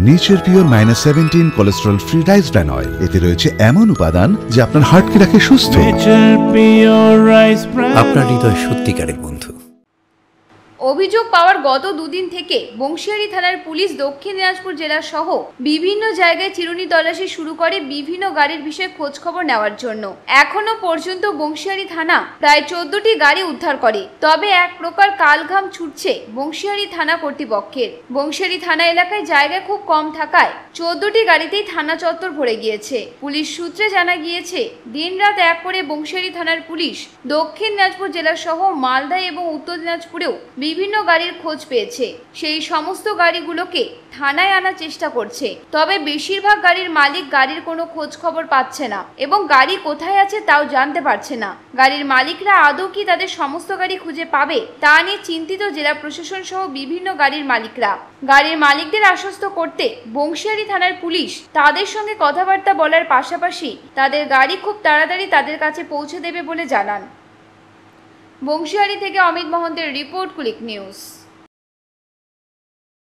Nature pure -17 cholesterol free rice bran oil. এতে রয়েছে এমন উপাদান যা আপনার হার্টকে রাখে সুস্থ। আপনার হৃদয় সত্যিকারের বন্ধু। অভিযোগ পাওয়ার গত দুদিন থেকে বংশিয়ারি থানার পুলিশ দক্ষিণ দিনাজপুর জেলা সহ বিভিন্ন জায়গায় চিরুনি তল্লাশি শুরু করে বিভিন্ন গাড়ির বিষয়ে খোঁজ খবর নেওয়ার জন্য। এখনো পর্যন্ত বংশিয়ারি থানা প্রায় 14টি গাড়ি উদ্ধার করে। তবে এক প্রকার কালঘাম ছুটছে বংশিয়ারি থানা কর্তৃপক্ষের। বংশিয়ারি থানা এলাকায় জায়গা খুব কম থাকায় 14টি গাড়িতেই থানা চত্বর ভরে গিয়েছে। পুলিশ সূত্রে জানা গিয়েছে, দিনরাত এক করে বংশিয়ারি থানার পুলিশ দক্ষিণ দিনাজপুর জেলা সহ মালদা এবং উত্তর দিনাজপুরেও বিভিন্ন গাড়ির খোঁজ পেয়েছে। সেই সমস্ত গাড়িগুলোকে থানায় আনার চেষ্টা করছে। তবে বেশিরভাগ গাড়ির মালিক গাড়ির কোনো খোঁজ খবর পাচ্ছে না এবং গাড়ি কোথায় আছে তাও জানতে পারছে না। গাড়ির মালিকরা আদৌ কি তাদের সমস্ত গাড়ি খুঁজে পাবে তা নিয়ে চিন্তিত জেলা প্রশাসন সহ বিভিন্ন গাড়ির মালিকরা। গাড়ির মালিকদের আশ্বস্ত করতে বংশিয়ারি থানার পুলিশ তাদের সঙ্গে কথাবার্তা বলার পাশাপাশি তাদের গাড়ি খুব তাড়াতাড়ি তাদের কাছে পৌঁছে দেবে বলে জানান। বংশিয়ারি থেকে অমিত মহন্তের রিপোর্ট, কুলিক নিউজ।